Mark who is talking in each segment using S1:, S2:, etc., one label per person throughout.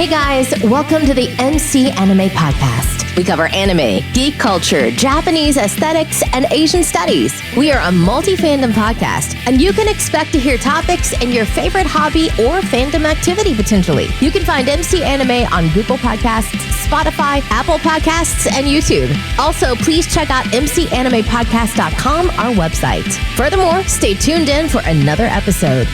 S1: Hey guys, welcome to the MC Anime Podcast. We cover anime, geek culture, Japanese aesthetics, and Asian studies. We are a multi-fandom podcast, and you can expect to hear topics in your favorite hobby or fandom activity potentially. You can find MC Anime on Google Podcasts, Spotify, Apple Podcasts, and YouTube. Also, please check out mcanimepodcast.com, our website. Furthermore, stay tuned in for another episode.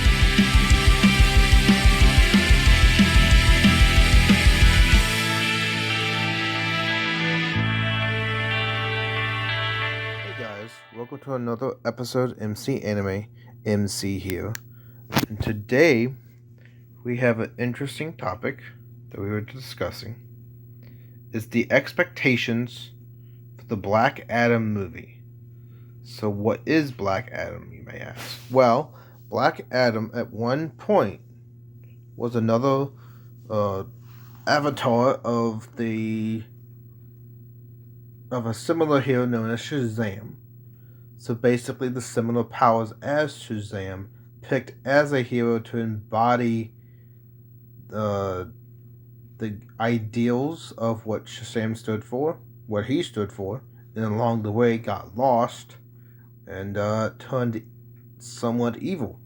S2: Welcome to another episode of MC Anime, MC here. And today, we have an interesting topic that we were discussing. It's the expectations for the Black Adam movie. So what is Black Adam, you may ask? Well, Black Adam at one point was another avatar of a similar hero known as Shazam. So basically the similar powers as Shazam, picked as a hero to embody the ideals of what Shazam stood for, what he stood for, and along the way got lost and turned somewhat evil.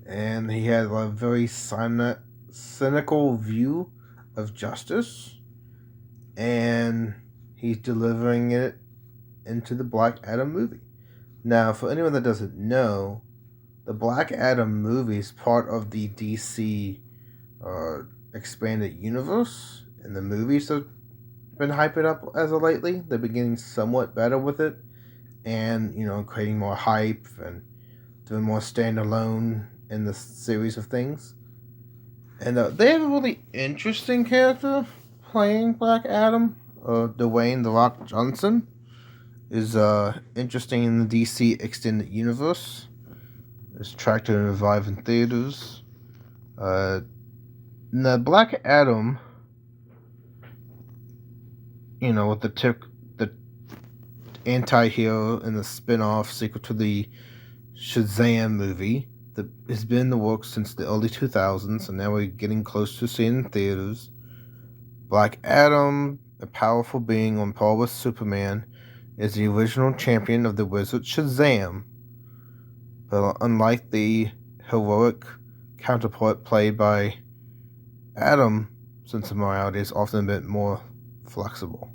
S2: And he had a very cynical view of justice, and he's delivering it into the Black Adam movie. Now, for anyone that doesn't know, the Black Adam movie is part of the DC expanded universe, and the movies have been hyping up as of lately. They're getting somewhat better with it, and creating more hype and doing more standalone in the series of things. And they have a really interesting character playing Black Adam. Dwayne "The Rock" Johnson is interesting in the DC extended universe. It's tracked and revived in theaters. Now, Black Adam, with the anti-hero and the spin-off sequel to the Shazam movie, that has been in the works since the early 2000s, and now we're getting close to seeing it in theaters. Black Adam, a powerful being on par with Superman, is the original champion of the wizard Shazam, but unlike the heroic counterpart played by Adam, sense of morality is often a bit more flexible.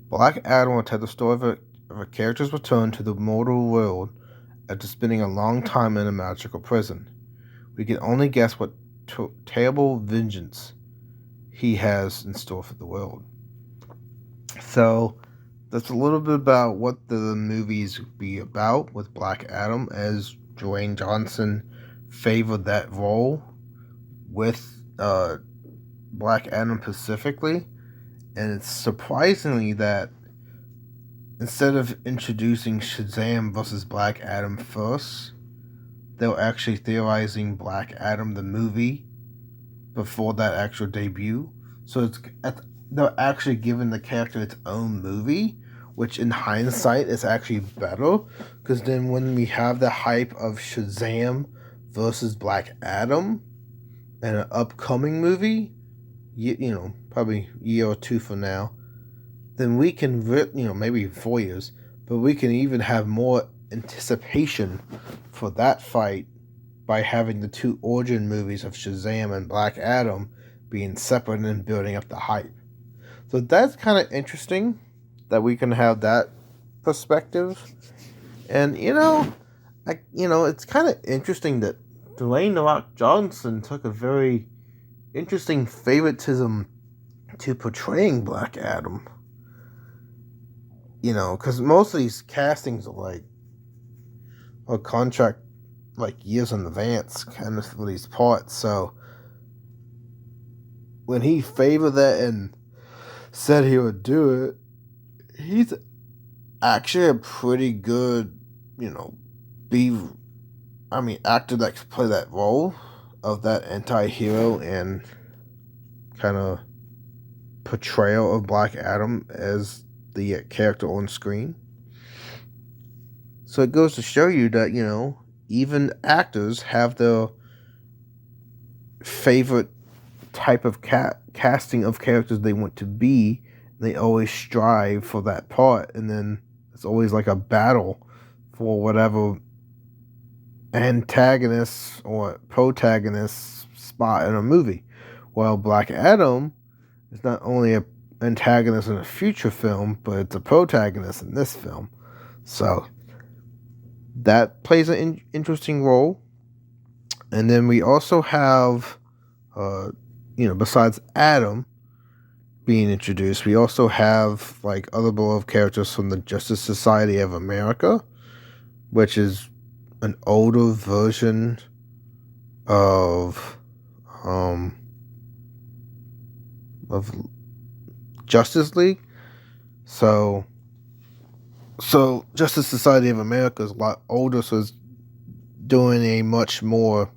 S2: Black Adam will tell the story of a character's return to the mortal world after spending a long time in a magical prison. We can only guess what terrible vengeance he has in store for the world. So, that's a little bit about what the movies be about with Black Adam, as Dwayne Johnson favored that role with Black Adam specifically. And it's surprisingly that instead of introducing Shazam versus Black Adam first, they were actually theorizing Black Adam the movie before that actual debut. So they're actually giving the character its own movie, which in hindsight is actually better, because then when we have the hype of Shazam versus Black Adam in an upcoming movie, probably a year or two from now, then we can, maybe 4 years, but we can even have more anticipation for that fight by having the two origin movies of Shazam and Black Adam being separate and building up the hype. So that's kind of interesting that we can have that perspective. And, it's kind of interesting that Dwayne "The Rock" Johnson took a very interesting favoritism to portraying Black Adam. Because most of these castings are a contract years in advance kind of for these parts. So when he favored that and said he would do it, he's actually a pretty good, actor that could play that role of that anti-hero and kind of portrayal of Black Adam as the character on screen. So it goes to show you that, even actors have their favorite type of casting of characters they want to be. They always strive for that part, and then it's always like a battle for whatever antagonist or protagonist spot in a movie. While Black Adam is not only an antagonist in a future film, but it's a protagonist in this film. So that plays an interesting role. And then we also have, besides Adam being introduced, we also have like other beloved characters from the Justice Society of America, which is an older version of Justice League. So Justice Society of America is a lot older, so it's doing a much more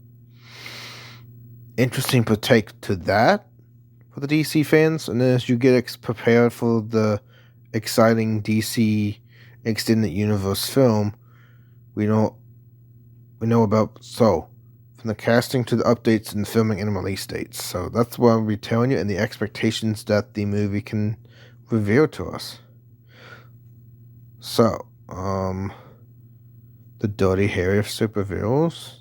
S2: interesting take to that for the DC fans. And then as you get prepared for the exciting DC Extended Universe film, we know about from the casting to the updates and filming and release dates. So that's what I'll be telling you, and the expectations that the movie can reveal to us. So, the dirty hairy of superheroes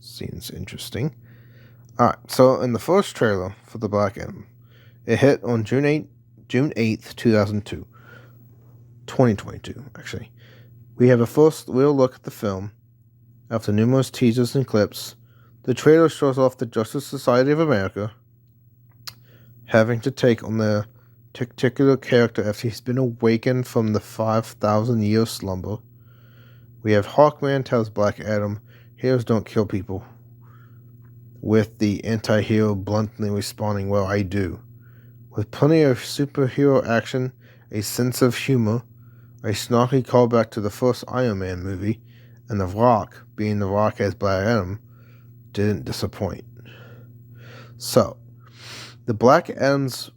S2: seems interesting. Alright, so in the first trailer for the Black Adam, it hit on June 8th, 2022, actually. We have a first real look at the film. After numerous teasers and clips, the trailer shows off the Justice Society of America having to take on the particular character after he's been awakened from the 5,000-year slumber. We have Hawkman tells Black Adam, heroes don't kill people, with the anti-hero bluntly responding, well, I do. With plenty of superhero action, a sense of humor, a snarky callback to the first Iron Man movie, and The Rock, being The Rock as Black Adam, didn't disappoint. So, the Black Adam's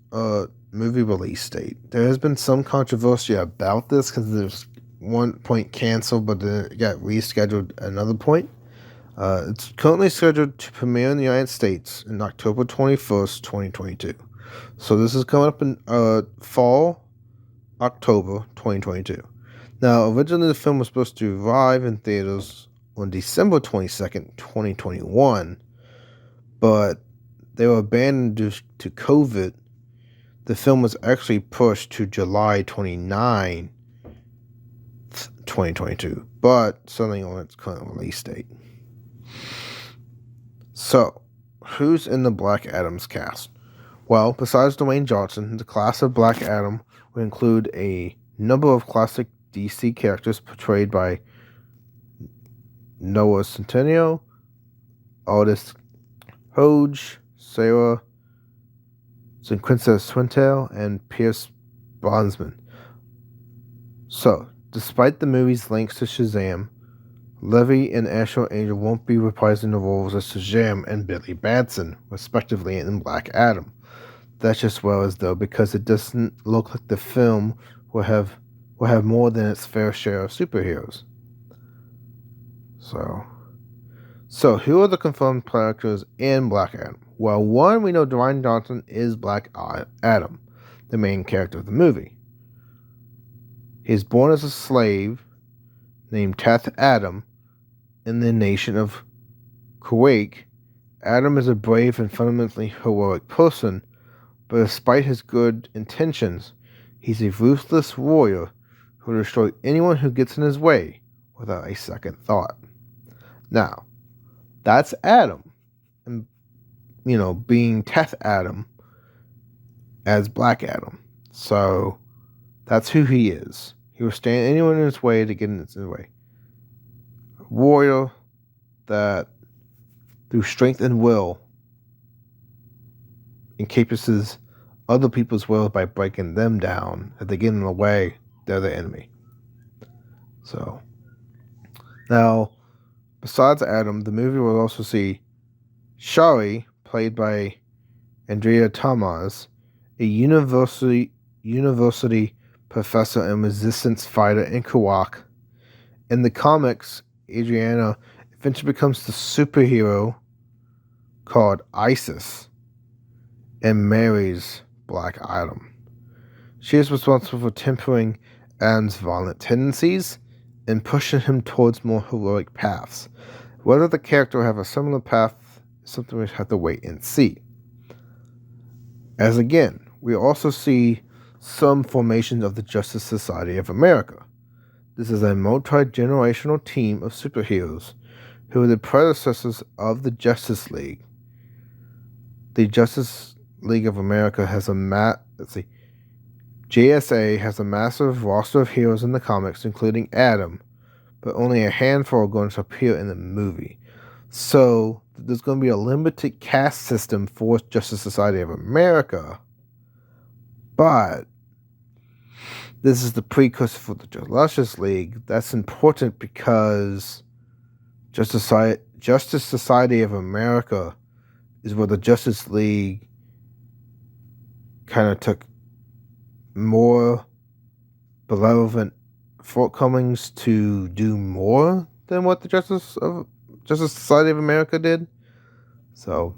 S2: movie release date. There has been some controversy about this because there's one point canceled, but then it got rescheduled at another point. It's currently scheduled to premiere in the United States on October 21st, 2022. So this is coming up in fall, October 2022. Now, originally the film was supposed to arrive in theaters on December 22nd, 2021, but they were abandoned due to COVID. The film was actually pushed to July 29, 2022, but suddenly on its current release date. So, who's in the Black Adam's cast? Well, besides Dwayne Johnson, the cast of Black Adam will include a number of classic DC characters portrayed by Noah Centineo, Aldous Hodge, Sarah Quincy Swintel, and Pierce Brosnan. So, despite the movie's links to Shazam, Levy and Asher Angel won't be reprising the roles as Shazam and Billy Batson, respectively, in Black Adam. That's just well as though, because it doesn't look like the film will have more than its fair share of superheroes. So who are the confirmed characters in Black Adam? Well, one, we know Dwayne Johnson is Black Adam, the main character of the movie. He is born as a slave named Teth-Adam in the nation of Kahndaq. Adam is a brave and fundamentally heroic person, but despite his good intentions, he's a ruthless warrior who will destroy anyone who gets in his way without a second thought. Now, that's Adam, and being Teth-Adam as Black Adam. So that's who he is. He will stand anyone in his way to get in his way. A warrior that, through strength and will, encompasses other people's will by breaking them down. If they get in the way, they're the enemy. So, now, besides Adam, the movie will also see Shari, played by Andrea Thomas, a university professor and resistance fighter in Kahndaq. In the comics, Adriana eventually becomes the superhero called Isis, and marries Black Adam. She is responsible for tempering Adam's violent tendencies and pushing him towards more heroic paths. Whether the character will have a similar path is something we have to wait and see. As again, we also see some formations of the Justice Society of America. This is a multi-generational team of superheroes who are the predecessors of the Justice League. The Justice League of America has JSA has a massive roster of heroes in the comics, including Adam, but only a handful are going to appear in the movie. So, there's going to be a limited cast system for Justice Society of America, but this is the precursor for the Justice League. That's important because Justice Society of America is where the Justice League kind of took more relevant shortcomings to do more than what the Justice Society of America did. So,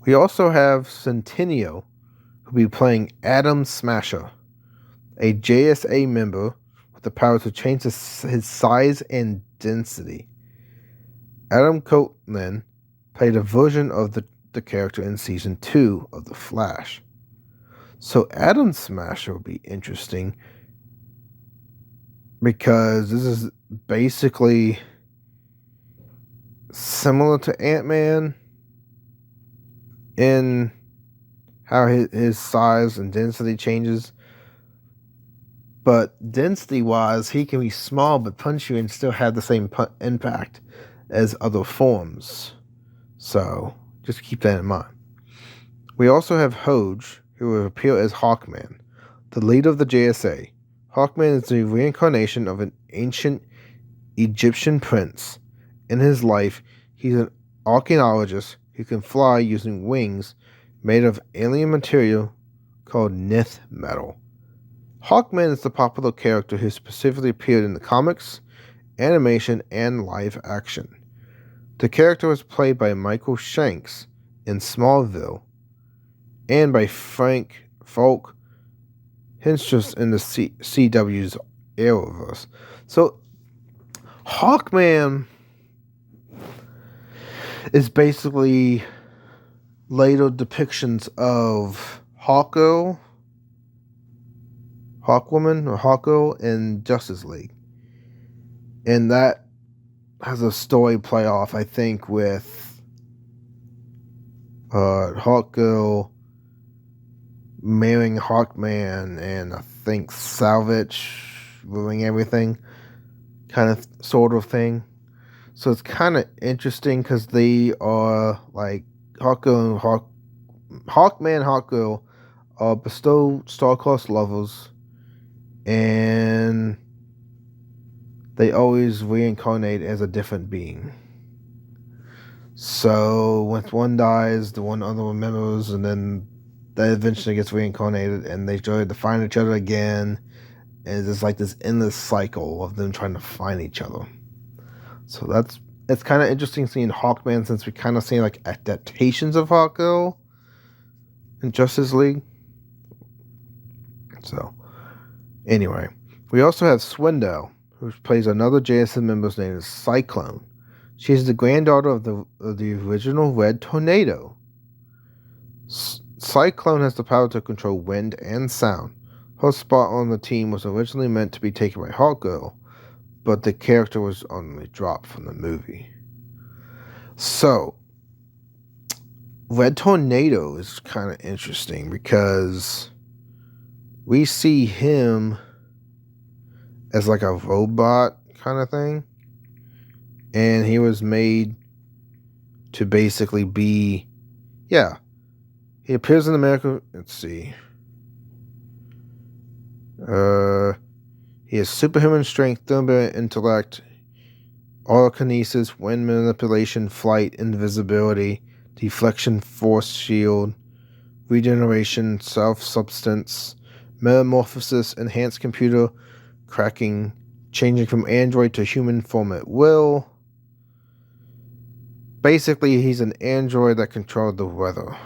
S2: we also have Centennial, who'll be playing Adam Smasher, a JSA member with the power to change his size and density. Adam Copeland played a version of the character in Season 2 of The Flash. So Adam Smasher will be interesting because this is basically similar to Ant-Man in how his size and density changes. But density-wise, he can be small but punch you and still have the same impact as other forms. So, just keep that in mind. We also have Hoge, who will appear as Hawkman, the leader of the JSA. Hawkman is the reincarnation of an ancient Egyptian prince. In his life, he's an archaeologist who can fly using wings made of alien material called Nith metal. Hawkman is the popular character who specifically appeared in the comics, animation, and live action. The character was played by Michael Shanks in Smallville and by Frank Folk Hinchcliffe in the CW's Arrowverse. So, Hawkman is basically later depictions of Hawkgirl, Hawkwoman, or Hawkgirl in Justice League. And that has a story play off, I think, with Hawkgirl marrying Hawkman and I think Salvage ruining everything, kind of sort of thing. So it's kind of interesting because they are like Hawkman and Hawkgirl are bestowed star-crossed lovers, and they always reincarnate as a different being. So once one dies, the one other remembers, and then that eventually gets reincarnated, and they try to find each other again. And it's like this endless cycle of them trying to find each other. So it's kind of interesting seeing Hawkman, since we kind of see like adaptations of Hawkgirl in Justice League. So anyway, we also have Swindell, who plays another JSM member's name is Cyclone. She is the granddaughter of the original Red Tornado. Cyclone has the power to control wind and sound. Her spot on the team was originally meant to be taken by Hawkgirl, but the character was only dropped from the movie. So, Red Tornado is kind of interesting because we see him as like a robot kind of thing. And he was made to basically be, he appears in America. Let's see. He has superhuman strength, thermal intellect, autokinesis, wind manipulation, flight, invisibility, deflection, force shield, regeneration, self-substance, metamorphosis, enhanced computer cracking, changing from android to human form at will. Basically, he's an android that controls the weather.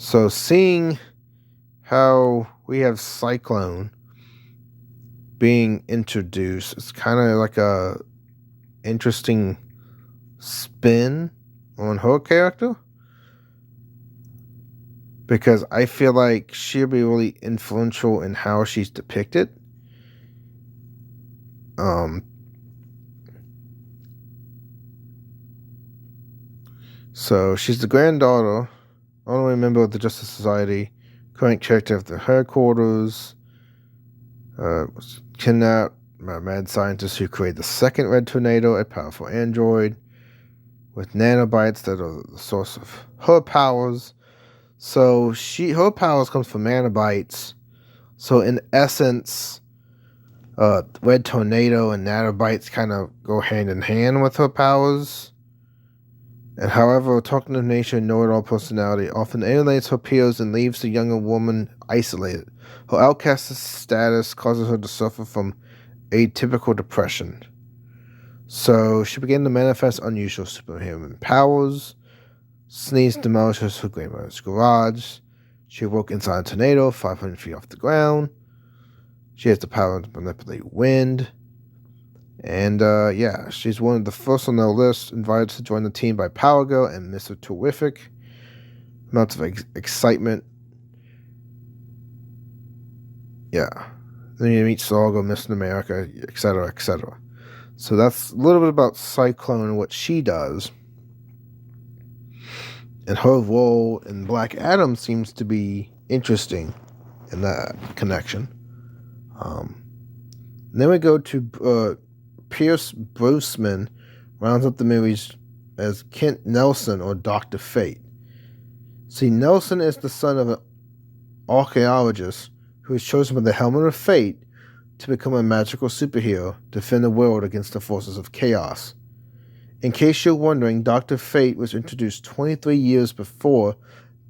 S2: So seeing how we have Cyclone being introduced, it's kind of like a interesting spin on her character, because I feel like she'll be really influential in how she's depicted. So she's the granddaughter, honorary member of the Justice Society, current character of the headquarters, was kidnapped by mad scientists who created the second red tornado, a powerful android with nanobites that are the source of her powers. So her powers comes from nanobites. So in essence, red tornado and nanobites kind of go hand in hand with her powers. And however, a talkative nature and know-it-all personality often alienates her peers and leaves the younger woman isolated. Her outcast status causes her to suffer from atypical depression. So she began to manifest unusual superhuman powers. Sneeze demolishes her grandmother's garage. She awoke inside a tornado 500 feet off the ground. She has the power to manipulate wind. And she's one of the first on the list invited to join the team by Power Girl and Mr. Terrific. Amounts of excitement. Yeah. Then you meet Sorgo, Miss America, etc., etc. So that's a little bit about Cyclone and what she does. And her role in Black Adam seems to be interesting in that connection. Then we go to Pierce Brosnan rounds up the movies as Kent Nelson or Dr. Fate. See, Nelson is the son of an archaeologist who is chosen by the Helmet of Fate to become a magical superhero, defend the world against the forces of chaos. In case you're wondering, Dr. Fate was introduced 23 years before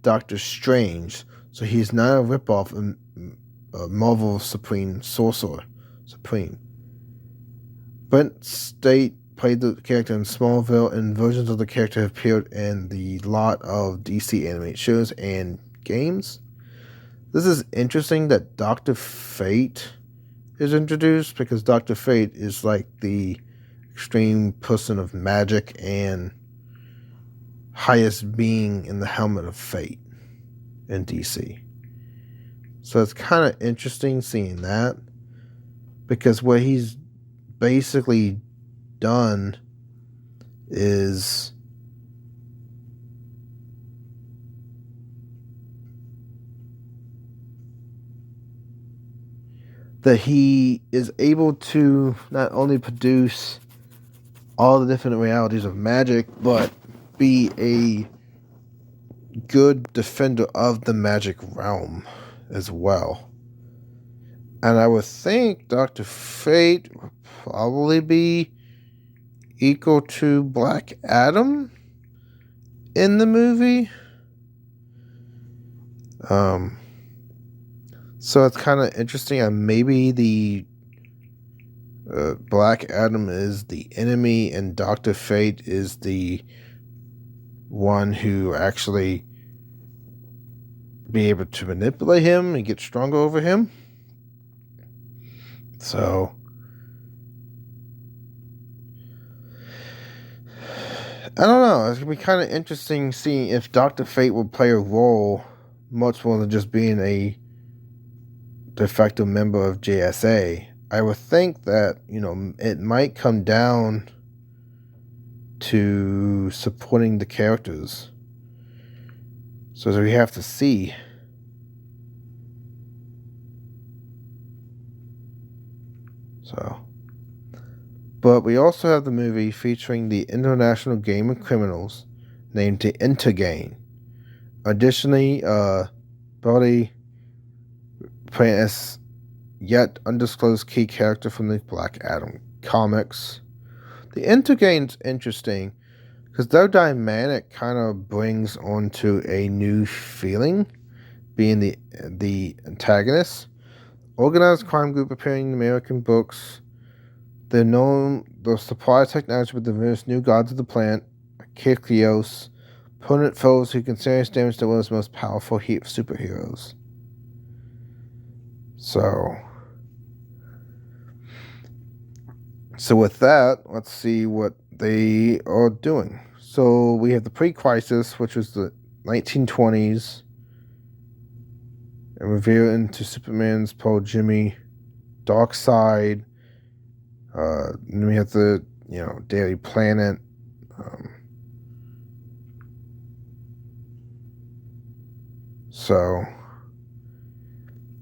S2: Doctor Strange, so he's not a ripoff of Marvel Supreme Sorcerer Supreme. Brent State played the character in Smallville, and versions of the character have appeared in the lot of DC animated shows and games. This is interesting that Dr. Fate is introduced, because Dr. Fate is like the extreme person of magic and highest being in the Helmet of Fate in DC. So it's kind of interesting seeing that, because what he's basically done is that he is able to not only produce all the different realities of magic, but be a good defender of the magic realm as well. And I would think Dr. Fate would probably be equal to Black Adam in the movie. So it's kind of interesting. Maybe the Black Adam is the enemy and Dr. Fate is the one who actually be able to manipulate him and get stronger over him. So I don't know. It's going to be kind of interesting seeing if Dr. Fate will play a role much more than just being a de facto member of JSA. I would think that, it might come down to supporting the characters. So we have to see. But we also have the movie featuring the international game of criminals named the Intergang. Additionally, Brody playing as yet undisclosed key character from the Black Adam comics. The Intergang is interesting because their dynamic kind of brings onto a new feeling, being the antagonist. Organized crime group appearing in American books. They're known, the supply technology with the various new gods of the planet, Kyklios, opponent foes who can serious damage to one of the most powerful superheroes. So with that, let's see what they are doing. So we have the pre-crisis, which was the 1920s, and reveal into Superman's Paul Jimmy, Dark Side. And we have the Daily Planet. So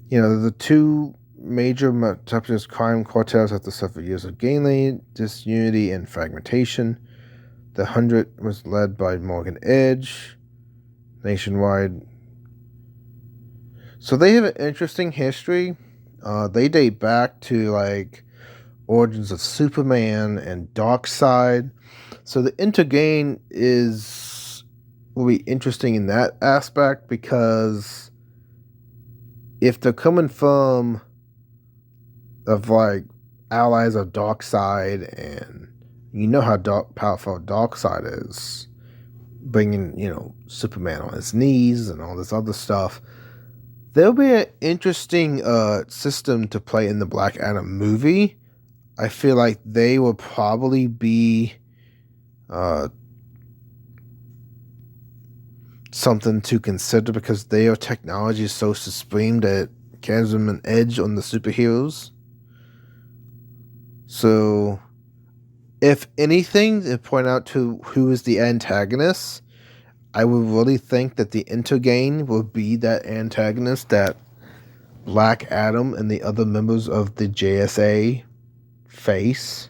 S2: the two major metropolis crime cartels after several years of gangland, disunity, and fragmentation. The 100 was led by Morgan Edge, nationwide. So they have an interesting history. They date back to origins of Superman and Darkseid. So the Intergang will be interesting in that aspect, because if they're coming from allies of Darkseid, and how powerful Darkseid is, bringing Superman on his knees and all this other stuff, there'll be an interesting system to play in the Black Adam movie. I feel like they will probably be something to consider, because their technology is so supreme that it gives them an edge on the superheroes. So, if anything, to point out to who is the antagonist, I would really think that the Intergang will be that antagonist that Black Adam and the other members of the JSA face.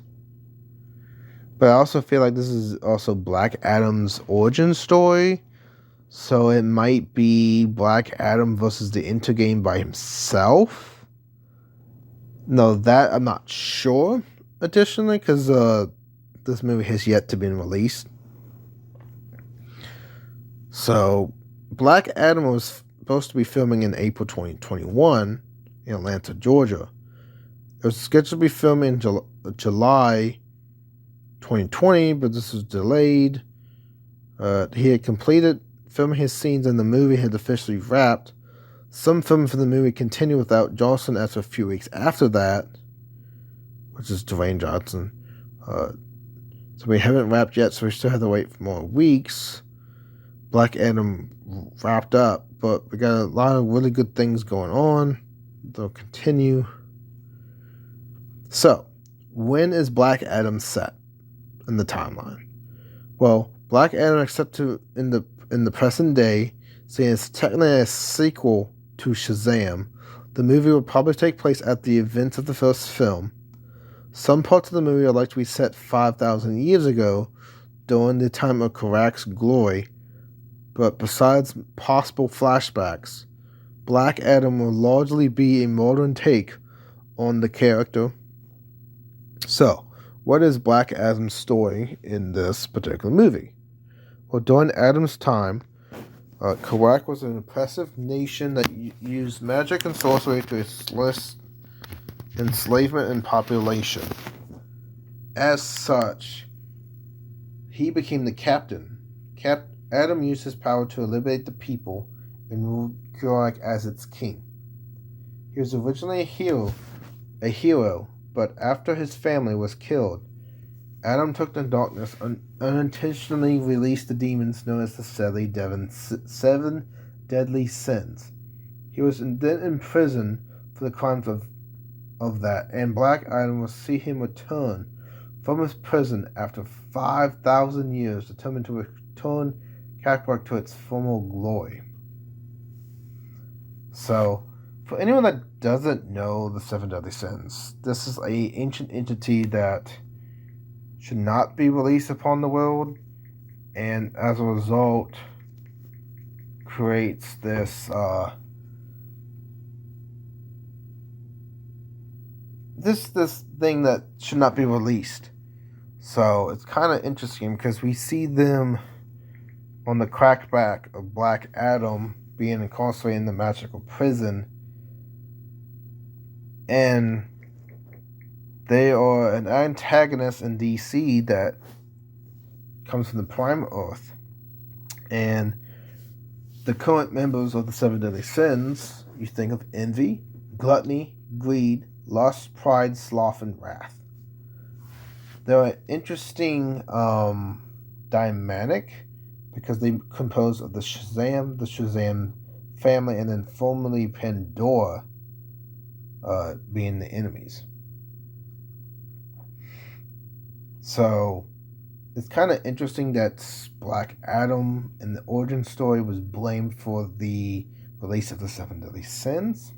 S2: But I also feel like this is also Black Adam's origin story. So it might be Black Adam versus the Intergang by himself. No, that I'm not sure. Additionally, because this movie has yet to be released. So Black Adam was supposed to be filming in April 2021 in Atlanta, Georgia. It was scheduled to be filmed in July 2020, but this was delayed. He had completed filming his scenes and the movie had officially wrapped. Some filming for the movie continued without Johnson after a few weeks after that, which is Dwayne Johnson. So we haven't wrapped yet, so we still have to wait for more weeks. Black Adam wrapped up, but we got a lot of really good things going on. They'll continue. So, when is Black Adam set in the timeline? Well, Black Adam accepted in the present day, saying it's technically a sequel to Shazam. The movie will probably take place at the events of the first film. Some parts of the movie are likely to be set 5,000 years ago, during the time of Kahndaq's glory. But besides possible flashbacks, Black Adam will largely be a modern take on the character. So, what is Black Adam's story in this particular movie? Well, during Adam's time, Kahndaq was an oppressive nation that used magic and sorcery to enlist enslavement and population. As such, he became the captain. Adam used his power to liberate the people and ruled Kahndaq as its king. He was originally a hero, but after his family was killed, Adam took the darkness and unintentionally released the demons known as the seven deadly sins. He was then imprisoned for the crimes of that, and Black Adam will see him return from his prison after 5,000 years, determined to return Kahndaq to its former glory. So, for anyone that doesn't know the seven deadly sins, this is an ancient entity that should not be released upon the world, and as a result creates this this thing that should not be released. So it's kind of interesting because we see them on the crackback of Black Adam being incarcerated in the magical prison, and they are an antagonist in DC that comes from the Prime Earth. And the current members of the seven deadly sins, you think of envy, gluttony, greed, lust, pride, sloth, and wrath. They're an interesting dynamic because they compose of the Shazam family, and then formerly Pandora being the enemies. So it's kind of interesting that Black Adam in the origin story was blamed for the release of the seven deadly sins.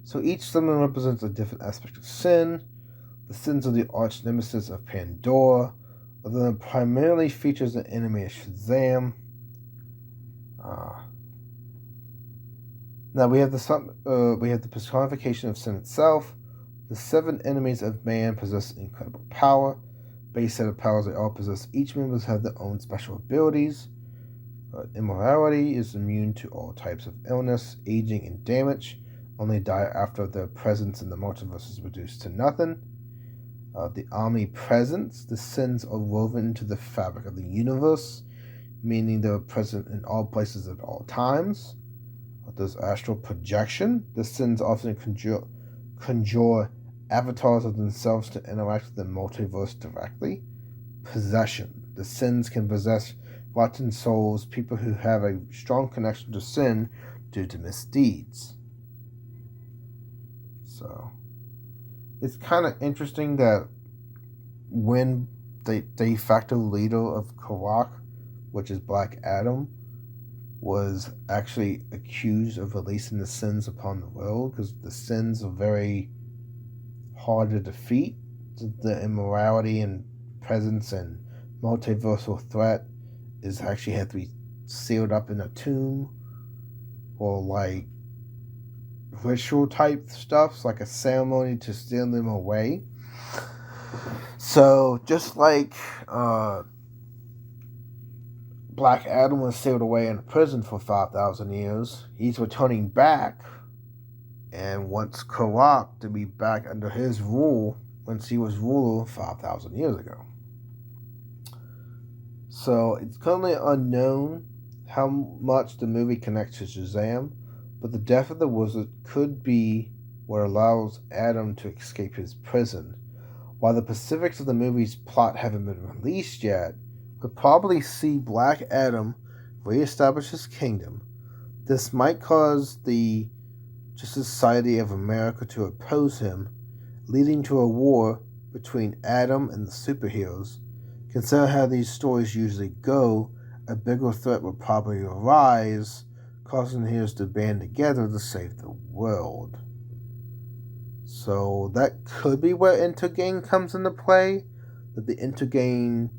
S2: So each symbol represents a different aspect of sin. The sins of the arch nemesis of Pandora, although it primarily features the enemy of Shazam. Now we have the personification of sin itself. The seven enemies of man possess incredible power. Base set of powers they all possess. Each member have their own special abilities. Immorality is immune to all types of illness, aging, and damage. Only die after their presence in the multiverse is reduced to nothing. The omnipresence, the sins are woven into the fabric of the universe, meaning they're present in all places at all times. There's astral projection. The sins often conjure avatars of themselves to interact with the multiverse directly. Possession. The sins can possess rotten souls, people who have a strong connection to sin due to misdeeds. So it's kind of interesting that when the de facto leader of Kahndaq, which is Black Adam, was actually accused of releasing the sins upon the world, because the sins are very hard to defeat. The immorality and presence and multiversal threat is actually have to be sealed up in a tomb, or like ritual type stuff, like a ceremony to steal them away. So just like Black Adam was sealed away in prison for 5,000 years, he's returning back and wants Kahndaq to be back under his rule once he was ruler 5,000 years ago. So it's currently unknown how much the movie connects to Shazam, but the death of the wizard could be what allows Adam to escape his prison. While the specifics of the movie's plot haven't been released yet, we'll probably see Black Adam reestablish his kingdom. This might cause the Justice Society of America to oppose him, leading to a war between Adam and the superheroes. Consider how these stories usually go, a bigger threat will probably arise, causing heroes to band together to save the world. So that could be where Intergang comes into play, that the Intergang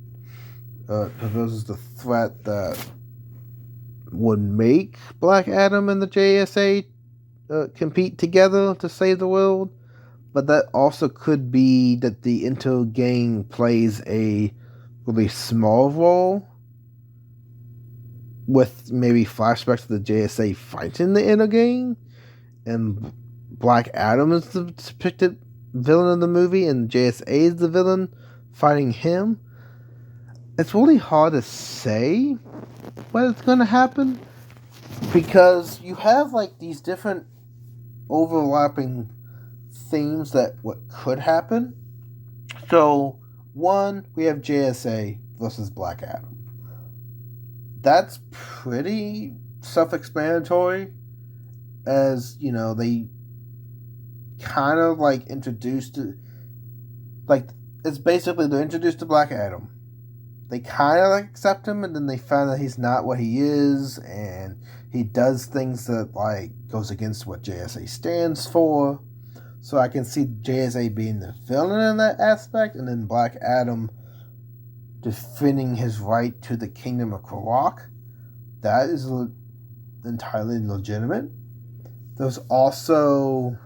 S2: proposes the threat that would make Black Adam and the JSA compete together to save the world. But that also could be that the Intergang plays a really small role, with maybe flashbacks of the JSA fighting the Intergang, and Black Adam is the depicted villain of the movie, and JSA is the villain fighting him. It's really hard to say what's going to happen, because you have like these different overlapping themes that what could happen. So, one, we have JSA versus Black Adam. That's pretty self-explanatory, as, you know, they kind of like introduced to, like, it's basically they're introduced to Black Adam. They kind of like accept him, and then they find that he's not what he is, and he does things that like goes against what JSA stands for. So I can see JSA being the villain in that aspect, and then Black Adam defending his right to the kingdom of Kahndaq. That is entirely legitimate. There's also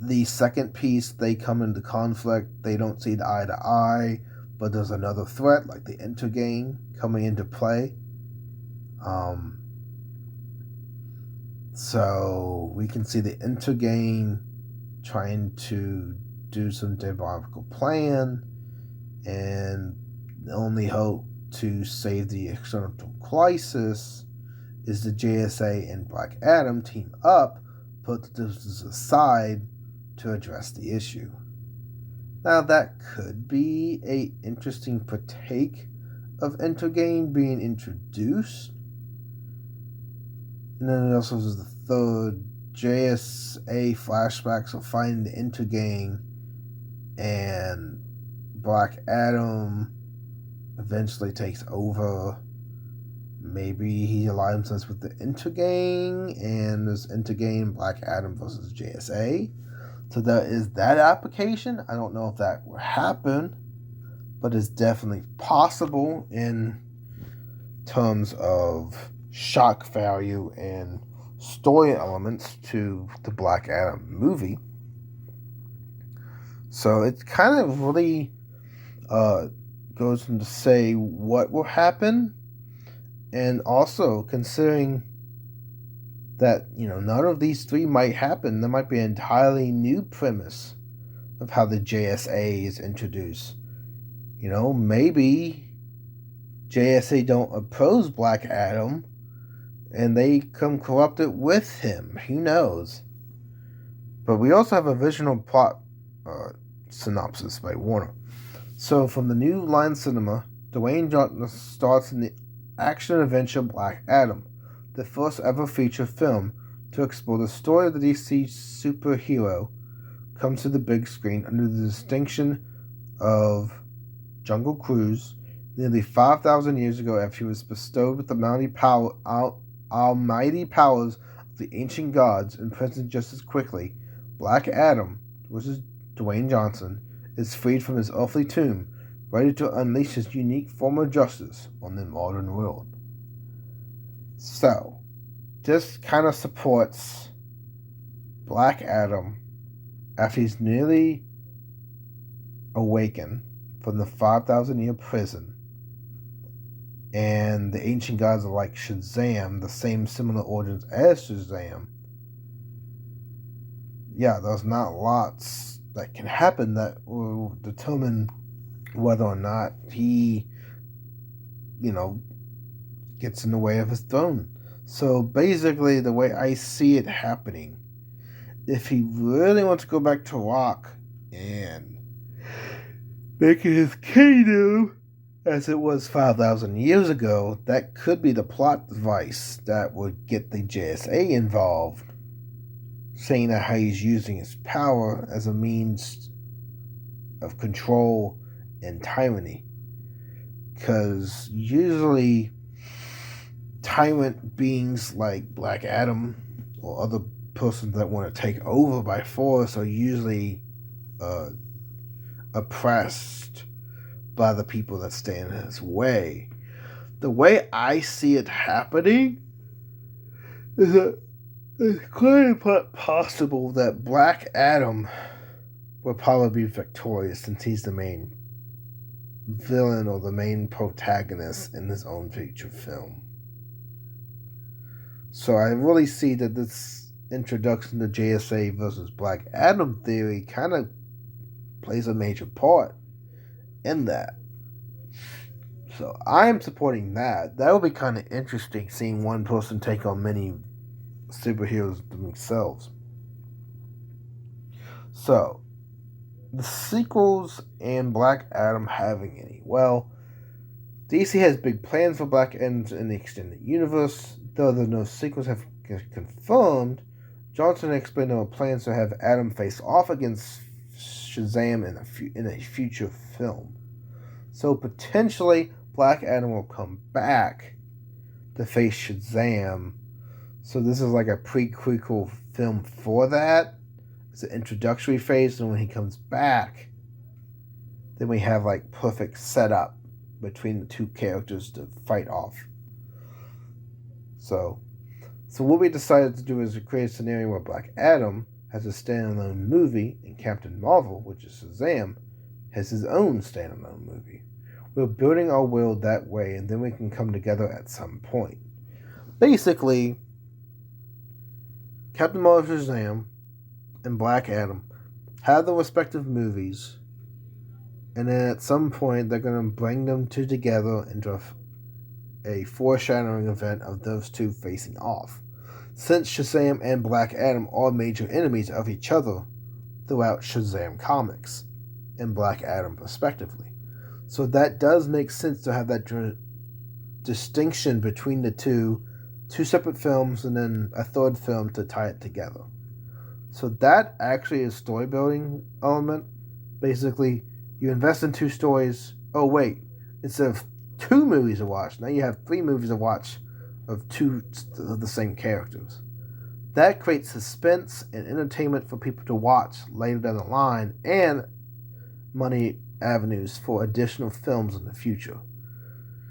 S2: the second piece. They come into conflict. They don't see eye to eye, but there's another threat, like the Intergang, coming into play. So we can see the Intergang trying to do some diabolical plan, and the only hope to save the external crisis is the JSA and Black Adam team up, put the differences aside to address the issue. Now that could be an interesting partake of Intergame being introduced. And then there also is the third JSA flashbacks of finding the Intergang, and Black Adam eventually takes over. Maybe he aligns us with the Intergang, and there's Intergang, Black Adam versus JSA. So there is that application. I don't know if that will happen, but it's definitely possible in terms of shock value and story elements to the Black Adam movie. So it kind of really goes into say what will happen, and also considering that, none of these three might happen, there might be an entirely new premise of how the JSA is introduced. Maybe JSA don't oppose Black Adam and they come corrupted with him. Who knows? But we also have a visual plot synopsis by Warner. So from the New Line Cinema, Dwayne Johnson starts in the action-adventure Black Adam, the first ever feature film to explore the story of the DC superhero, comes to the big screen under the distinction of Jungle Cruise, nearly 5,000 years ago after he was bestowed with the almighty powers of the ancient gods and present just as quickly. Black Adam, which is Dwayne Johnson, is freed from his earthly tomb, ready to unleash his unique form of justice on the modern world. So, this kind of supports Black Adam after he's nearly awakened from the 5,000-year prison, and the ancient gods are like Shazam, the same similar origins as Shazam. Yeah, there's not lots that can happen that will determine whether or not he, gets in the way of his throne. So basically, the way I see it happening, if he really wants to go back to Rock and make it his kingdom as it was 5,000 years ago, that could be the plot device that would get the JSA involved, saying that how he's using his power as a means of control and tyranny. Because usually tyrant beings like Black Adam or other persons that want to take over by force are usually oppressed by the people that stand in his way. The way I see it happening is that it's quite possible that Black Adam will probably be victorious since he's the main villain or the main protagonist in his own feature film. So I really see that this introduction to JSA versus Black Adam theory kind of plays a major part in that. So I am supporting that. That would be kind of interesting, seeing one person take on many superheroes themselves. So, the sequels and Black Adam having any? Well, DC has big plans for Black Adam in the extended universe. Though no sequels have confirmed, Johnson explained there are plans to have Adam face off against Shazam in a future film. So potentially, Black Adam will come back to face Shazam. So this is like a prequel film for that. It's an introductory phase, and when he comes back, then we have like perfect setup between the two characters to fight off. So what we decided to do is to create a scenario where Black Adam has a standalone movie, and Captain Marvel, which is Shazam, has his own standalone movie. We're building our world that way, and then we can come together at some point. Basically, Captain Marvel, Shazam, and Black Adam have their respective movies, And then at some point, they're going to bring them two together into a foreshadowing event of those two facing off. Since Shazam and Black Adam are major enemies of each other throughout Shazam comics and Black Adam respectively. So that does make sense to have that distinction between the two separate films and then a third film to tie it together. So that actually is story building element. Basically, you invest in two stories. Oh wait, instead of 2 movies to watch, now you have 3 movies to watch of 2 of the same characters. That creates suspense and entertainment for people to watch later down the line, and money avenues for additional films in the future.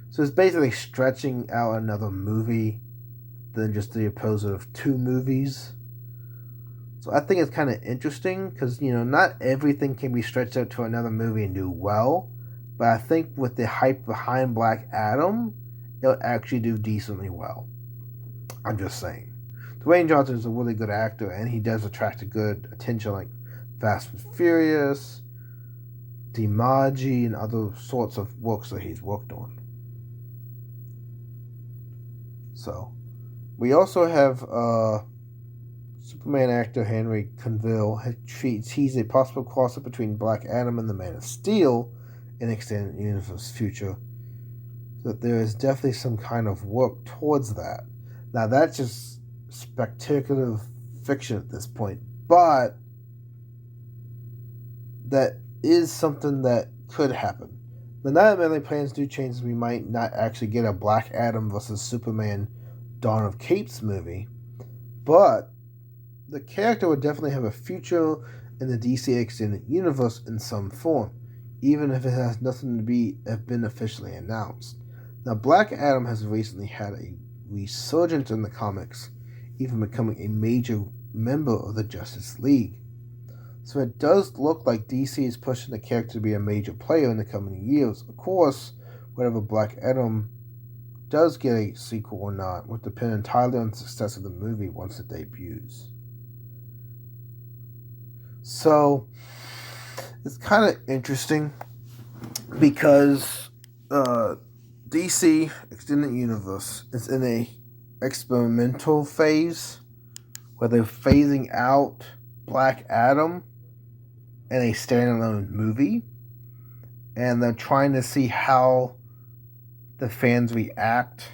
S2: So it's basically stretching out another movie than just the opposite of 2 movies. So I think it's kind of interesting because, not everything can be stretched out to another movie and do well. But I think with the hype behind Black Adam, it'll actually do decently well. I'm just saying. Dwayne Johnson is a really good actor, and he does attract a good attention like Fast and Furious, Mighy, and other sorts of works that he's worked on. So, we also have Superman actor Henry Cavill. He's a possible crossover between Black Adam and the Man of Steel in extended universe future. So there is definitely some kind of work towards that. Now that's just spectacular fiction at this point, but that is something that could happen. The not many plans do change. We might not actually get a Black Adam versus Superman Dawn of Capes movie, but the character would definitely have a future in the DC Extended Universe in some form, even if it has nothing to have been officially announced. Now, Black Adam has recently had a resurgence in the comics, even becoming a major member of the Justice League. So it does look like DC is pushing the character to be a major player in the coming years. Of course, whether Black Adam does get a sequel or not would depend entirely on the success of the movie once it debuts. So it's kind of interesting because DC Extended Universe is in a experimental phase where they're phasing out Black Adam in a standalone movie, and they're trying to see how the fans react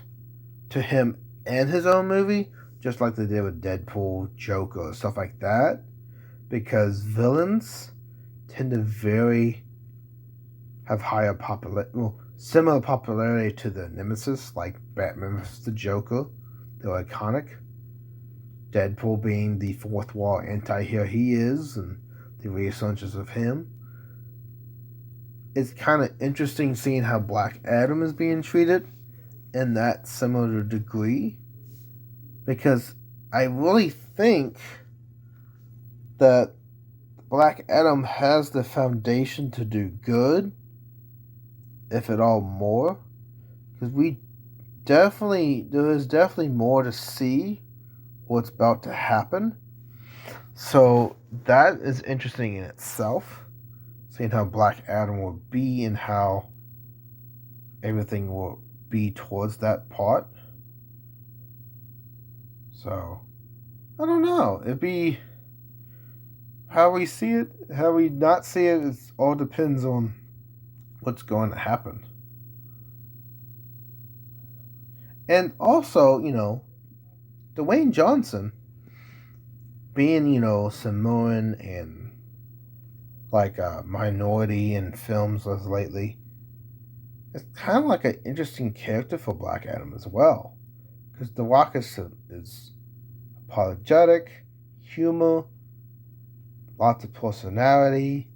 S2: to him in his own movie, just like they did with Deadpool, Joker, stuff like that, because villains tend to have higher similar popularity to the nemesis, like Batman vs. the Joker. They're iconic. Deadpool being the fourth wall anti-hero he is, and the resurgence of him. It's kind of interesting seeing how Black Adam is being treated in that similar degree, because I really think that Black Adam has the foundation to do good, if at all more, because there is definitely more to see what's about to happen. So that is interesting in itself, seeing how Black Adam will be and how everything will be towards that part. So I don't know. It'd be how we see it, how we not see it. It all depends on what's going to happen. And also, Dwayne Johnson being, Samoan and like a minority in films as lately, it's kind of like an interesting character for Black Adam as well. Because The Rock is apologetic, humor, lots of personality,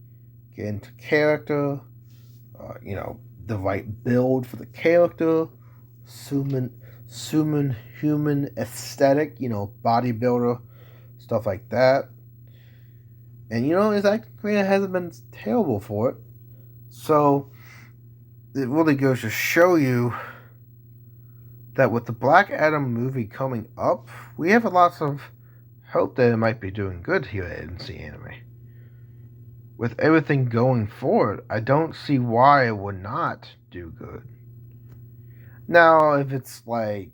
S2: get into character, the right build for the character, human aesthetic, bodybuilder, stuff like that. And his acting career hasn't been terrible for it. So it really goes to show you that with the Black Adam movie coming up, we have a lot of hope that it might be doing good here at MC Anime. with everything going forward, I don't see why it would not do good. Now, if it's like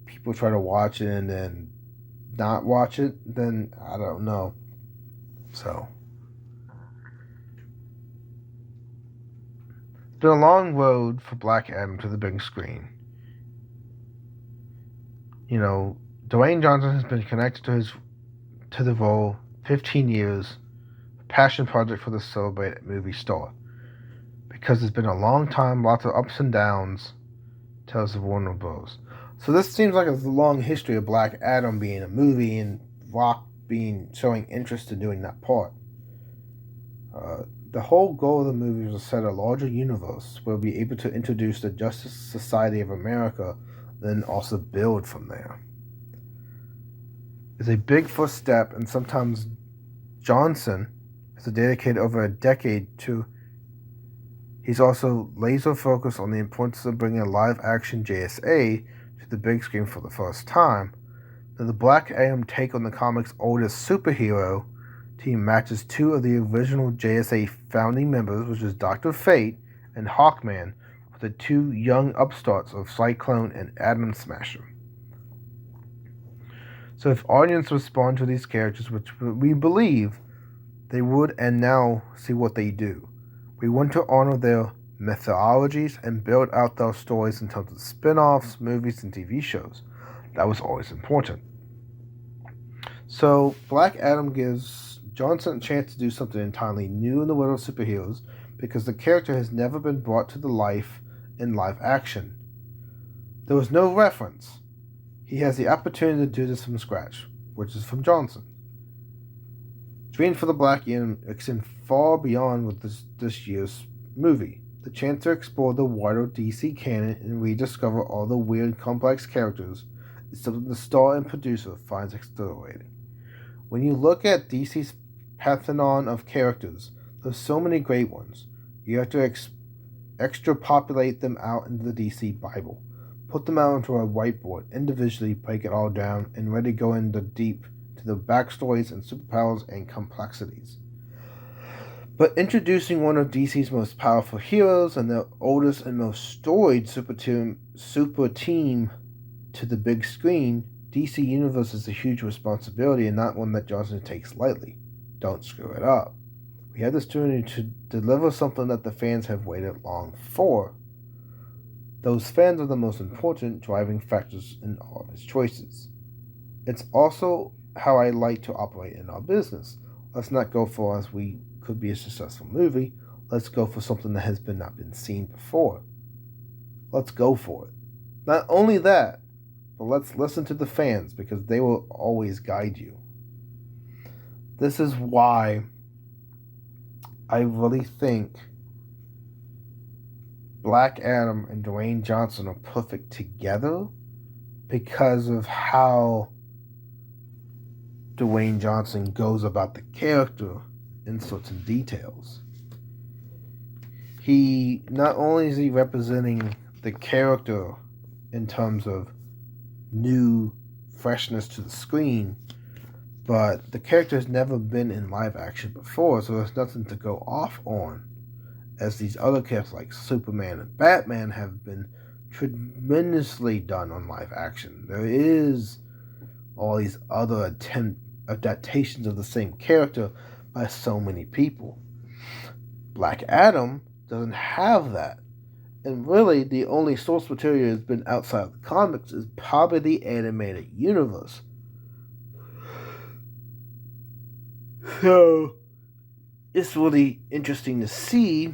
S2: people try to watch it and then not watch it, then I don't know. So, it's been a long road for Black Adam to the big screen. You know, Dwayne Johnson has been connected to the role 15 years, a passion project for the celebrated movie star. Because it's been a long time, lots of ups and downs, tells of Warner Bros. So this seems like it's a long history of Black Adam being a movie and Rock showing interest in doing that part. The whole goal of the movie was to set a larger universe where we'll be able to introduce the Justice Society of America, then also build from there. It's a big first step, and sometimes Johnson has dedicated over a decade to. He's also laser focused on the importance of bringing a live-action JSA to the big screen for the first time. Now, the Black Adam take on the comic's oldest superhero team matches two of the original JSA founding members, which is Dr. Fate and Hawkman, with the two young upstarts of Cyclone and Atom Smasher. So if audience respond to these characters, which we believe they would, and now see what they do. We want to honor their methodologies and build out their stories in terms of spin-offs, movies, and TV shows. That was always important. So Black Adam gives Johnson a chance to do something entirely new in the world of superheroes because the character has never been brought to the life in live action. There was no reference. He has the opportunity to do this from scratch, which is from Johnson. Dream for the Black Adam extend far beyond with this year's movie. The chance to explore the wider DC canon and rediscover all the weird, complex characters is something the star and producer finds exhilarating. When you look at DC's pantheon of characters, there's so many great ones. You have to extrapolate them out into the DC Bible. Put them out onto a whiteboard, individually break it all down, and ready to go into deep to the backstories and superpowers and complexities. But introducing one of DC's most powerful heroes and their oldest and most storied super team to the big screen, DC Universe is a huge responsibility and not one that Johnson takes lightly. Don't screw it up. We have this opportunity to deliver something that the fans have waited long for. Those fans are the most important driving factors in all of his choices. It's also how I like to operate in our business. Let's not go for as we could be a successful movie. Let's go for something that has not been seen before. Let's go for it. Not only that, but let's listen to the fans because they will always guide you. This is why I really think Black Adam and Dwayne Johnson are perfect together because of how Dwayne Johnson goes about the character in certain details. He not only is he representing the character in terms of new freshness to the screen, but the character has never been in live action before, so there's nothing to go off on, as these other characters like Superman and Batman have been tremendously done on live action. There is all these other adaptations of the same character by so many people. Black Adam doesn't have that. And really, the only source material has been outside of the comics is probably the animated universe. So, it's really interesting to see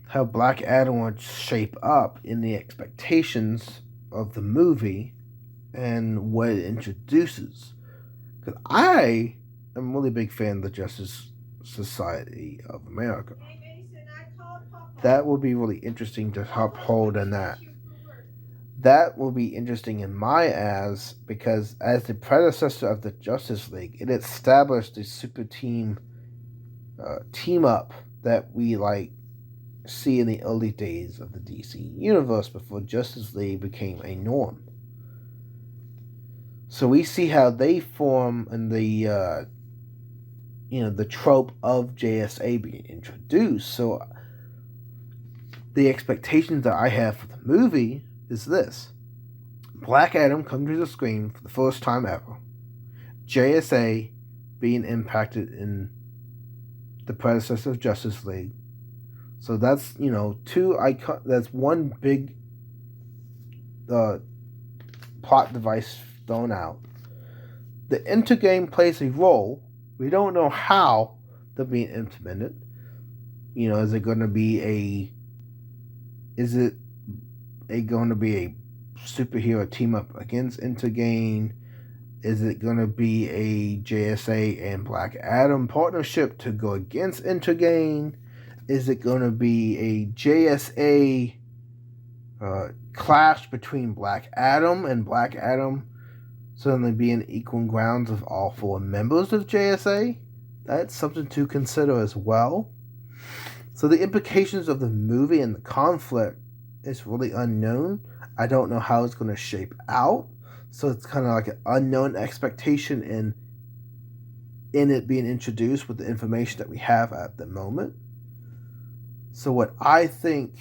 S2: how Black Adam would shape up in the expectations of the movie and what it introduces. Because I am a really big fan of the Justice Society of America. That will be really interesting to uphold in that. That will be interesting in my eyes because as the predecessor of the Justice League, it established a super team up that we see in the early days of the DC universe before Justice League became a norm. So we see how they form in the the trope of JSA being introduced. So the expectations that I have for the movie is this. Black Adam comes to the screen for the first time ever. JSA being impacted in the predecessor of Justice League. So that's, that's one big plot device thrown out. The intergame plays a role. We don't know how they're being implemented. Is it going to be a superhero team up against Intergame? Is it going to be a JSA and Black Adam partnership to go against Intergame? Is it going to be a JSA clash between Black Adam and Black Adam suddenly being equal grounds of all four members of JSA? That's something to consider as well. So the implications of the movie and the conflict is really unknown. I don't know how it's going to shape out. So it's kind of like an unknown expectation in it being introduced with the information that we have at the moment. So what I think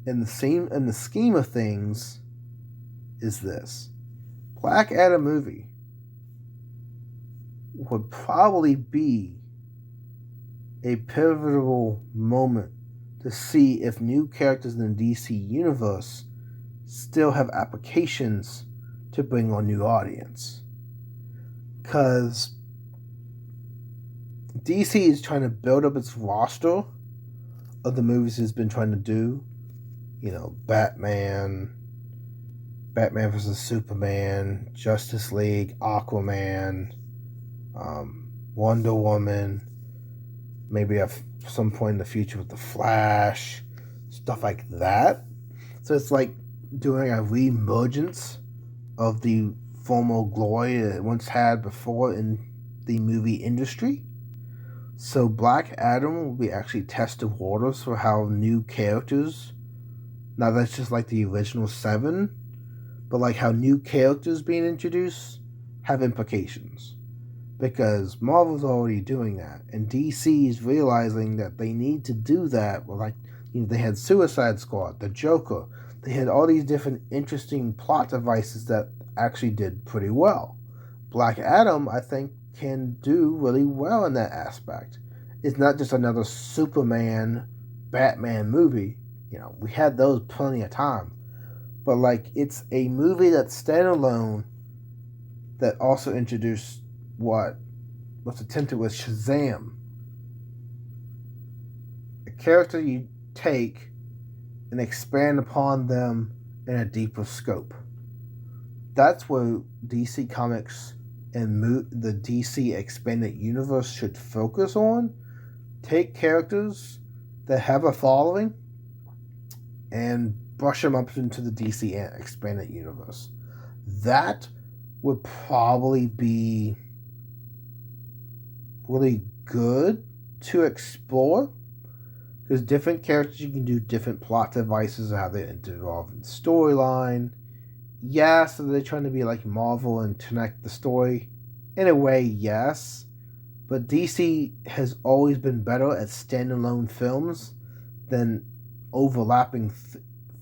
S2: in the scheme of things is this. Black Adam movie would probably be a pivotal moment to see if new characters in the DC universe still have applications to bring on new audience. Because DC is trying to build up its roster of the movies it's been trying to do. Batman vs. Superman, Justice League, Aquaman, Wonder Woman, maybe at some point in the future with The Flash, stuff like that. So it's like doing a re-emergence of the former glory it once had before in the movie industry. So Black Adam will be actually test the waters for how new characters, now that's just like the original 7, but like how new characters being introduced have implications. Because Marvel's already doing that, and DC is realizing that they need to do that. Well, they had Suicide Squad, the Joker. They had all these different interesting plot devices that actually did pretty well. Black Adam, I think, can do really well in that aspect. It's not just another Superman, Batman movie. We had those plenty of time. But it's a movie that's standalone that also introduced what's attempted with Shazam. A character you take and expand upon them in a deeper scope. That's where DC Comics and the DC Expanded Universe should focus on. Take characters that have a following and brush them up into the DC Expanded Universe. That would probably be really good to explore, because different characters, you can do different plot devices, how they involve in the storyline. Yes, are they trying to be like Marvel and connect the story? In a way, yes. But DC has always been better at standalone films than overlapping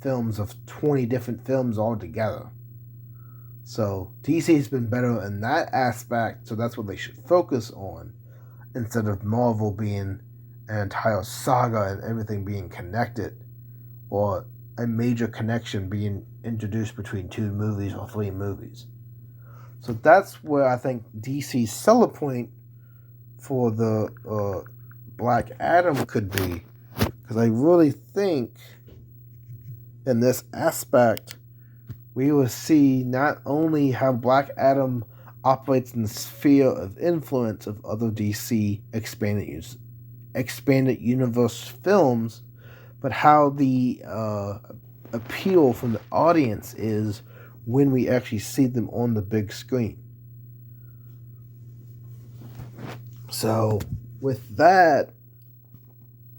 S2: films of 20 different films all together. So DC has been better in that aspect, so that's what they should focus on, instead of Marvel being an entire saga and everything being connected, or a major connection being introduced between 2 movies or 3 movies. So that's where I think DC's seller point for the Black Adam could be, because I really think in this aspect we will see not only how Black Adam operates in the sphere of influence of other DC expanded universe films, but how the appeal from the audience is when we actually see them on the big screen. So with that,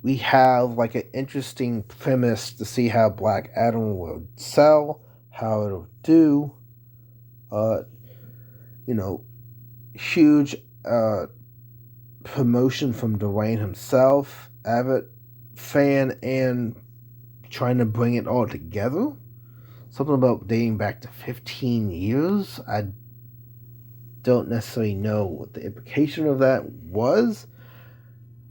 S2: we have like an interesting premise to see how Black Adam will sell, how it'll do. Huge promotion from Dwayne himself, avid fan, and trying to bring it all together. Something about dating back to 15 years. I don't necessarily know what the implication of that was,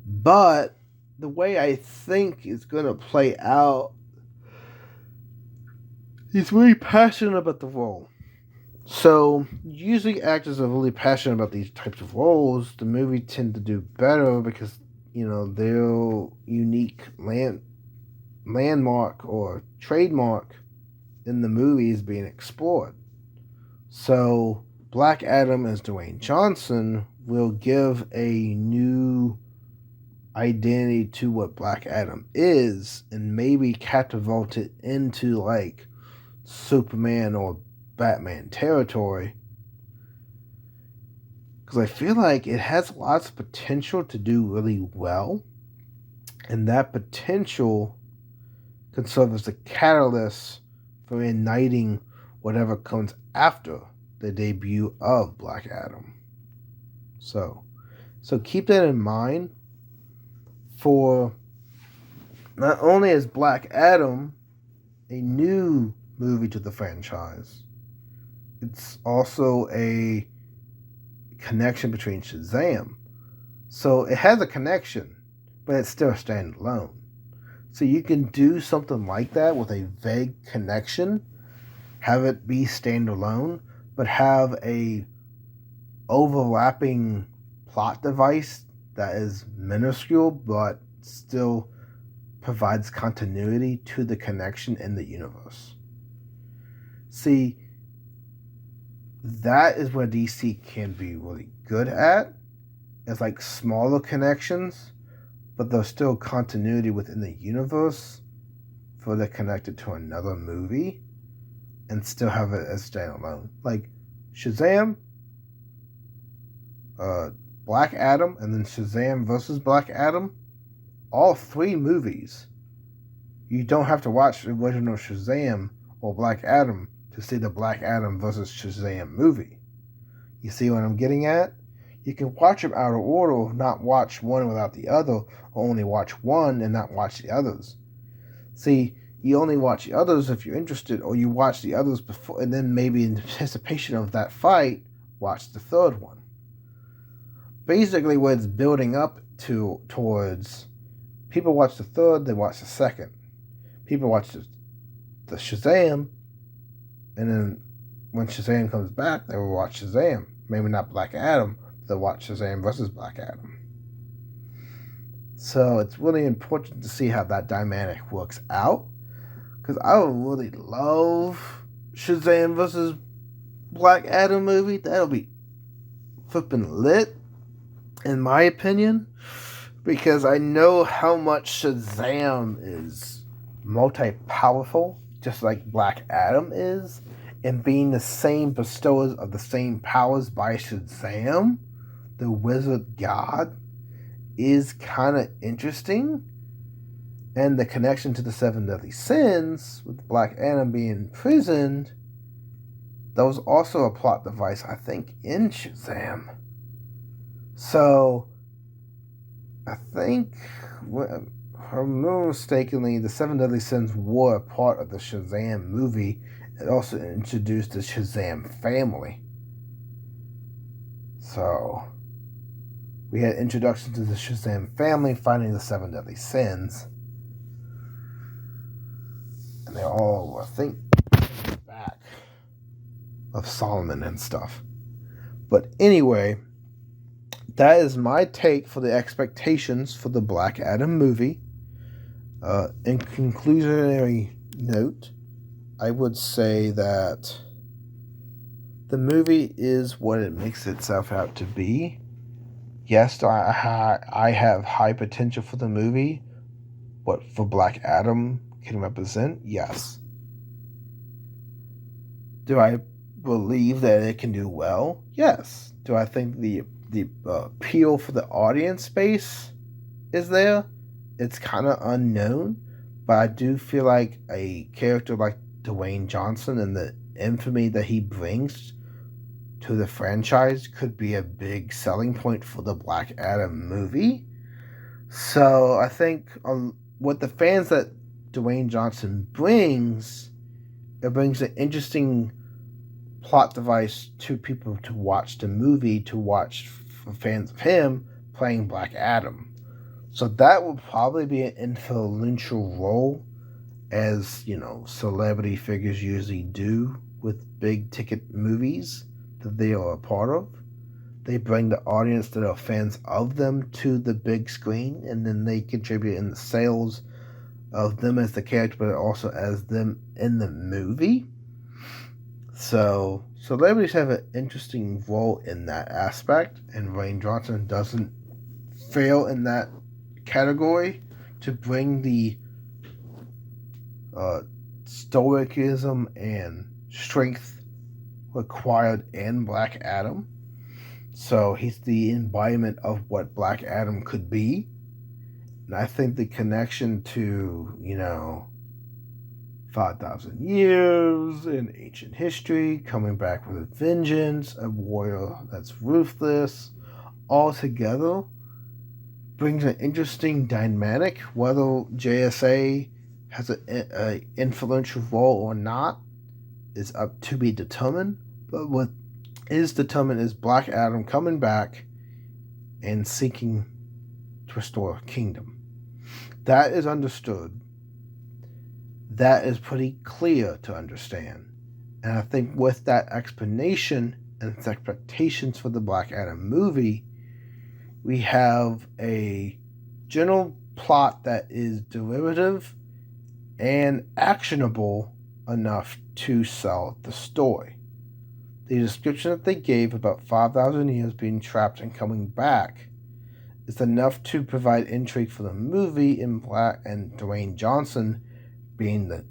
S2: but the way I think it's going to play out, he's really passionate about the role. So, usually actors are really passionate about these types of roles. The movie tend to do better because, their unique landmark or trademark in the movie is being explored. So, Black Adam as Dwayne Johnson will give a new identity to what Black Adam is and maybe catapult it into like Superman or Batman territory, because I feel like it has lots of potential to do really well, and that potential can serve as a catalyst for igniting whatever comes after the debut of Black Adam. So keep that in mind. For not only is Black Adam a new movie to the franchise, it's also a connection between Shazam. So it has a connection, but it's still standalone. So you can do something like that with a vague connection, have it be standalone, but have a overlapping plot device that is minuscule, but still provides continuity to the connection in the universe. See, that is where DC can be really good at. It's like smaller connections, but there's still continuity within the universe for they're connected to another movie and still have it as standalone. Like Shazam, Black Adam, and then Shazam versus Black Adam. All three movies, you don't have to watch the original Shazam or Black Adam to see the Black Adam versus Shazam movie. You see what I'm getting at? You can watch them out of order, not watch one without the other, or only watch one and not watch the others. See, you only watch the others if you're interested, or you watch the others before, and then maybe in anticipation of that fight, watch the third one. Basically, what it's building up towards, people watch the third, they watch the second. People watch the Shazam, and then when Shazam comes back, they will watch Shazam. Maybe not Black Adam, but they'll watch Shazam versus Black Adam. So it's really important to see how that dynamic works out, because I would really love Shazam versus Black Adam movie. That'll be flipping lit, in my opinion, because I know how much Shazam is multi-powerful, just like Black Adam is, and being the same bestowers of the same powers by Shazam, the wizard god, is kind of interesting. And the connection to the 7 deadly sins, with Black Adam being imprisoned, that was also a plot device, I think, in Shazam. So, I think, if I remember mistakenly, the 7 deadly sins were a part of the Shazam movie. It also introduced the Shazam family. So, we had introduction to the Shazam family fighting the 7 deadly sins. And they all, I think, back of Solomon and stuff. But anyway, that is my take for the expectations for the Black Adam movie. In conclusionary note, I would say that the movie is what it makes itself out to be. Yes, I have high potential for the movie. What for Black Adam can represent? Yes. Do I believe that it can do well? Yes. Do I think the appeal for the audience base is there? It's kind of unknown, but I do feel like a character like Dwayne Johnson and the infamy that he brings to the franchise could be a big selling point for the Black Adam movie. So I think with the fans that Dwayne Johnson brings, it brings an interesting plot device to people to watch the movie, to watch for fans of him playing Black Adam. So that will probably be an influential role, as celebrity figures usually do with big ticket movies that they are a part of. They bring the audience that are fans of them to the big screen, and then they contribute in the sales of them as the character, but also as them in the movie. So celebrities have an interesting role in that aspect, and Dwayne Johnson doesn't fail in that category to bring the stoicism and strength required in Black Adam. So he's the embodiment of what Black Adam could be. And I think the connection to, 5,000 years in ancient history, coming back with a vengeance, a warrior that's ruthless, all together brings an interesting dynamic. Whether JSA has an influential role or not is up to be determined. But what is determined is Black Adam coming back and seeking to restore a kingdom. That is understood. That is pretty clear to understand. And I think with that explanation and its expectations for the Black Adam movie, we have a general plot that is derivative and actionable enough to sell the story. The description that they gave about 5,000 years being trapped and coming back is enough to provide intrigue for the movie, and Dwayne Johnson being the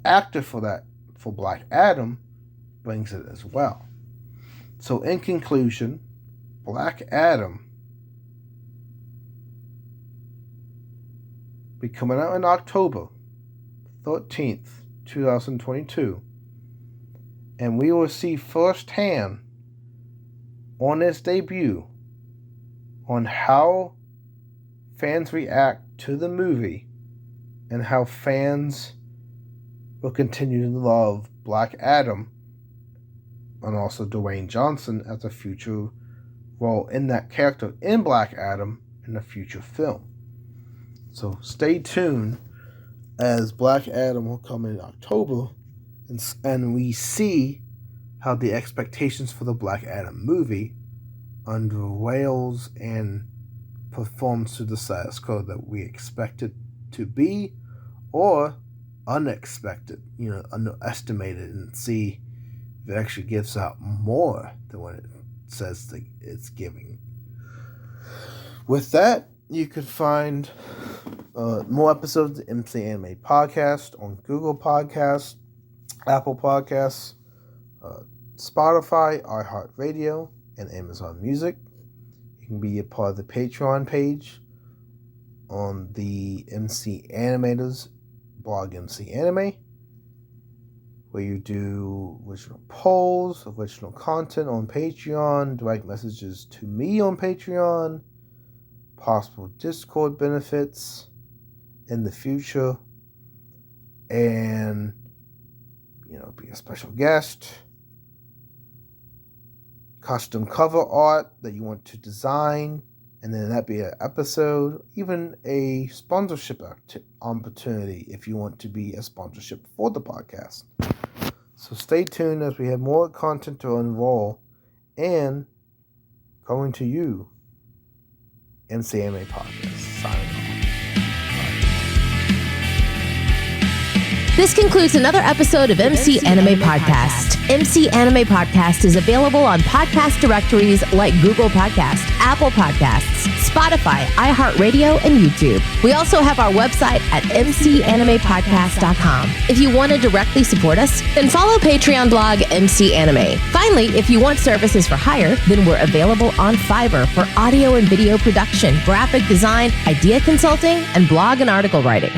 S2: actor for Black Adam brings it as well. So in conclusion, Black Adam will be coming out in October 13th, 2022. And we will see firsthand on its debut on how fans react to the movie and how fans will continue to love Black Adam and also Dwayne Johnson as a future role in that character in Black Adam in a future film. So stay tuned as Black Adam will come in October, and we see how the expectations for the Black Adam movie unveils and performs to the status quo that we expect it to be, or unexpected, underestimated, and see if it actually gives out more than what it says that it's giving. With that, you can find more episodes of the MC Anime Podcast on Google Podcasts, Apple Podcasts, Spotify, iHeartRadio, and Amazon Music. You can be a part of the Patreon page on the MC Animators blog MC Anime, where you do original polls, original content on Patreon, direct messages to me on Patreon, possible Discord benefits in the future, and be a special guest, custom cover art that you want to design, and then that be an episode, even a sponsorship opportunity if you want to be a sponsorship for the podcast. So stay tuned as we have more content to unroll and coming to you, MC Anime Podcast. Signing off.
S1: This concludes another episode of MC Anime Podcast. MC Anime Podcast is available on podcast directories like Google Podcasts, Apple Podcasts, Spotify, iHeartRadio, and YouTube. We also have our website at mcanimepodcast.com. If you want to directly support us, then follow Patreon blog MC Anime. Finally, if you want services for hire, then we're available on Fiverr for audio and video production, graphic design, idea consulting, and blog and article writing.